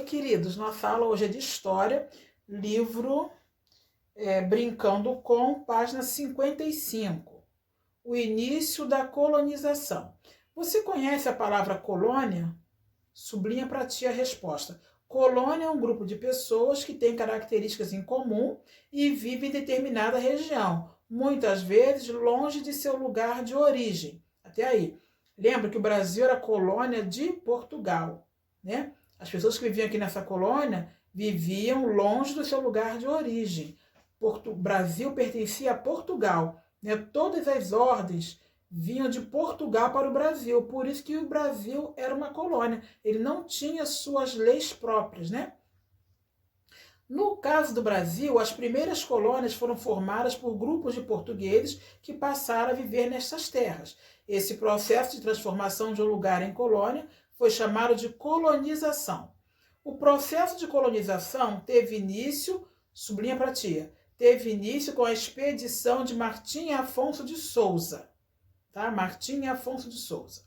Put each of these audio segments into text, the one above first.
queridos, nossa aula hoje é de História, livro Brincando com, página 55, o início da colonização. Você conhece a palavra colônia? Sublinha para ti a resposta. Colônia é um grupo de pessoas que tem características em comum e vive em determinada região, muitas vezes longe de seu lugar de origem. Até aí. Lembra que o Brasil era colônia de Portugal, né? As pessoas que viviam aqui nessa colônia viviam longe do seu lugar de origem. O Brasil pertencia a Portugal, né? Todas as ordens vinham de Portugal para o Brasil, por isso que o Brasil era uma colônia. Ele não tinha suas leis próprias, né? No caso do Brasil, as primeiras colônias foram formadas por grupos de portugueses que passaram a viver nestas terras. Esse processo de transformação de um lugar em colônia foi chamado de colonização. O processo de colonização teve início, sublinha para tia, teve início com a expedição de Martim Afonso de Souza. Tá? Martim Afonso de Souza.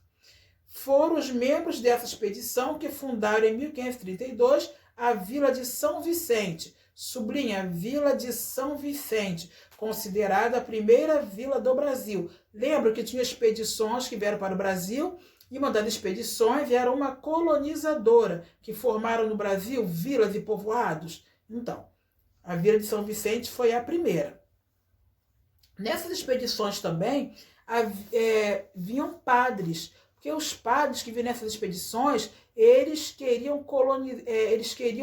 Foram os membros dessa expedição que fundaram em 1532 a Vila de São Vicente, sublinha, Vila de São Vicente, considerada a primeira vila do Brasil. Lembra que tinha expedições que vieram para o Brasil e uma das expedições era uma colonizadora, que formaram no Brasil vilas e povoados. Então, a Vila de São Vicente foi a primeira. Nessas expedições também vinham padres, porque os padres que vinham nessas expedições, eles queriam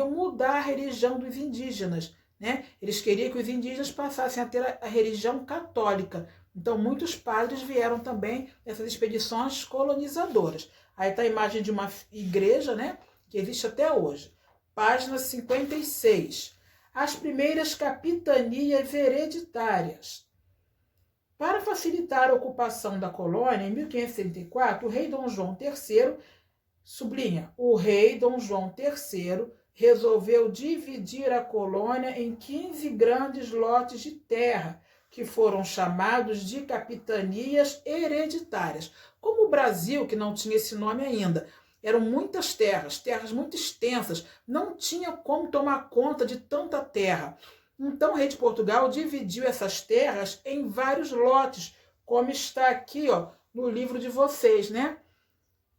mudar a religião dos indígenas, né? Eles queriam que os indígenas passassem a ter a religião católica. Então, muitos padres vieram também nessas expedições colonizadoras. Aí está a imagem de uma igreja, né? Que existe até hoje. Página 56. As primeiras capitanias hereditárias. Para facilitar a ocupação da colônia, em 1534, o rei Dom João III, sublinha, o rei Dom João III resolveu dividir a colônia em 15 grandes lotes de terra, que foram chamados de capitanias hereditárias. Como o Brasil, que não tinha esse nome ainda, eram muitas terras muito extensas, não tinha como tomar conta de tanta terra. Então, o rei de Portugal dividiu essas terras em vários lotes, como está aqui, ó, no livro de vocês, né?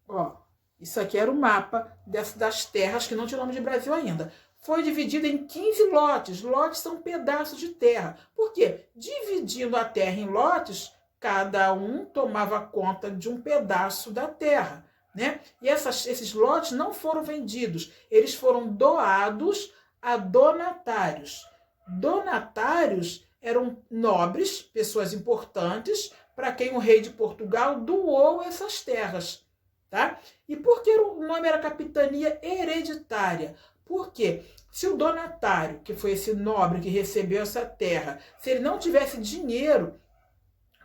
Ó, isso aqui era o mapa das terras, que não tinha nome de Brasil ainda. Foi dividido em 15 lotes. Lotes são pedaços de terra. Por quê? Dividindo a terra em lotes, cada um tomava conta de um pedaço da terra, né? E esses lotes não foram vendidos, eles foram doados a donatários. Donatários eram nobres, pessoas importantes, para quem o rei de Portugal doou essas terras. Tá? E por que o nome era capitania hereditária? Porque se o donatário, que foi esse nobre que recebeu essa terra, se ele não tivesse dinheiro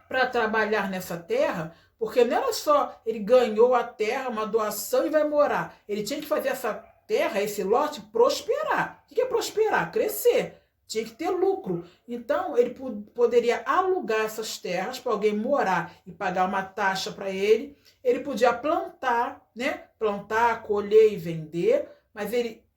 para trabalhar nessa terra, porque não era só ele ganhou a terra, uma doação e vai morar. Ele tinha que fazer essa terra, esse lote, prosperar. O que é prosperar? Crescer. Tinha que ter lucro. Então, ele poderia alugar essas terras para alguém morar e pagar uma taxa para ele. Ele podia plantar, né? Plantar, colher e vender,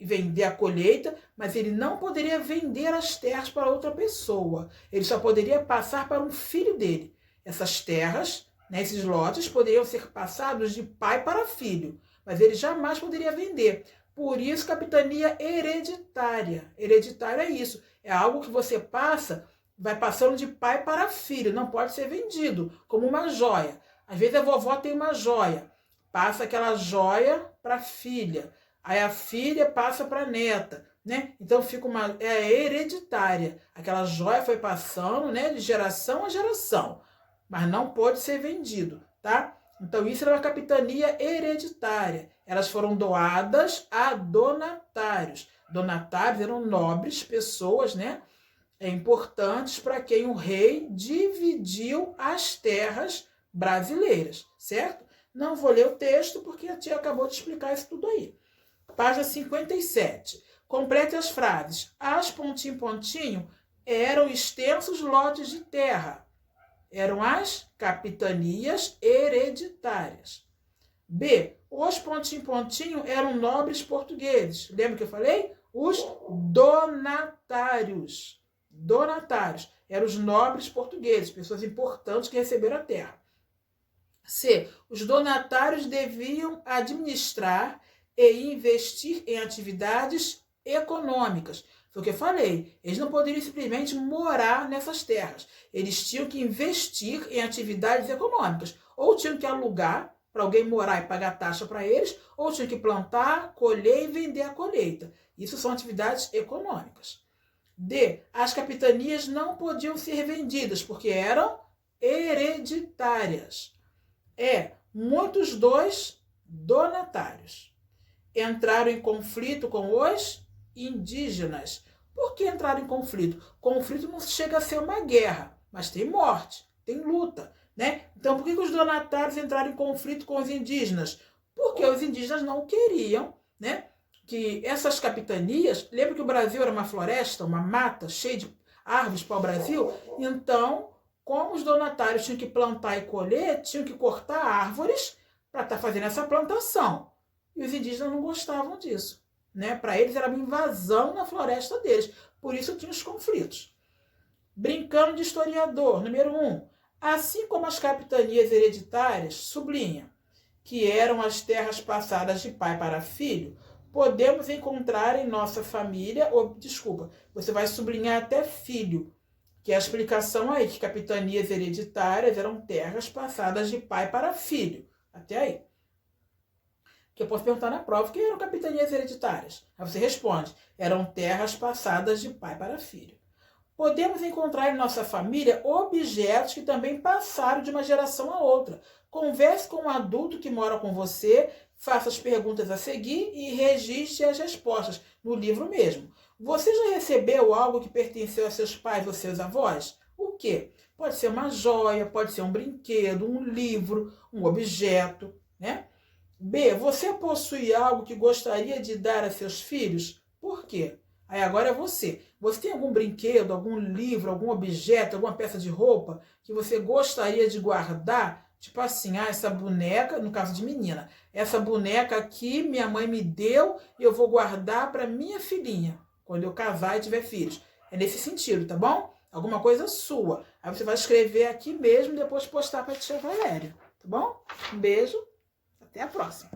vender a colheita, mas ele não poderia vender as terras para outra pessoa. Ele só poderia passar para um filho dele. Essas terras, né, esses lotes, poderiam ser passados de pai para filho, mas ele jamais poderia vender. Por isso, capitania hereditária. Hereditária é isso. É algo que você passa, vai passando de pai para filho. Não pode ser vendido, como uma joia. Às vezes a vovó tem uma joia. Passa aquela joia para a filha. Aí a filha passa para a neta, né? Então fica hereditária. Aquela joia foi passando, né, de geração a geração. Mas não pode ser vendido, tá? Então, isso era uma capitania hereditária. Elas foram doadas a donatários. Donatários eram nobres, pessoas, né, importantes para quem o rei dividiu as terras brasileiras, certo? Não vou ler o texto porque a tia acabou de explicar isso tudo aí. Página 57. Complete as frases. As ... eram extensos lotes de terra. Eram as capitanias hereditárias. B, os pontinho eram nobres portugueses. Lembra que eu falei? Os donatários. Donatários. Eram os nobres portugueses, pessoas importantes que receberam a terra. C, os donatários deviam administrar e investir em atividades econômicas. Foi o que eu falei. Eles não poderiam simplesmente morar nessas terras. Eles tinham que investir em atividades econômicas. Ou tinham que alugar para alguém morar e pagar taxa para eles, ou tinham que plantar, colher e vender a colheita. Isso são atividades econômicas. D, as capitanias não podiam ser vendidas porque eram hereditárias. E, muitos dos donatários entraram em conflito com os indígenas. Por que entraram em conflito? Conflito não chega a ser uma guerra, mas tem morte, tem luta, né? Então, por que os donatários entraram em conflito com os indígenas? Porque os indígenas não queriam, né, que essas capitanias... Lembra que o Brasil era uma floresta, uma mata cheia de árvores para o Brasil? Então, como os donatários tinham que plantar e colher, tinham que cortar árvores para estar fazendo essa plantação. E os indígenas não gostavam disso, né? Para eles era uma invasão na floresta deles. Por isso tinha os conflitos. Brincando de historiador, número 1. Assim como as capitanias hereditárias, sublinha, que eram as terras passadas de pai para filho, podemos encontrar em nossa família... você vai sublinhar até filho, que é a explicação aí, que capitanias hereditárias eram terras passadas de pai para filho. Até aí. Que eu posso perguntar na prova, o que eram capitanias hereditárias? Aí você responde, eram terras passadas de pai para filho. Podemos encontrar em nossa família objetos que também passaram de uma geração a outra. Converse com um adulto que mora com você, faça as perguntas a seguir e registre as respostas no livro mesmo. Você já recebeu algo que pertenceu a seus pais ou seus avós? O quê? Pode ser uma joia, pode ser um brinquedo, um livro, um objeto, né? B, você possui algo que gostaria de dar a seus filhos? Por quê? Aí agora é você. Você tem algum brinquedo, algum livro, algum objeto, alguma peça de roupa que você gostaria de guardar? Tipo assim, essa boneca, no caso de menina, essa boneca aqui minha mãe me deu e eu vou guardar para minha filhinha, quando eu casar e tiver filhos. É nesse sentido, tá bom? Alguma coisa sua. Aí você vai escrever aqui mesmo e depois postar para a tia Valéria, tá bom? Um beijo, até a próxima.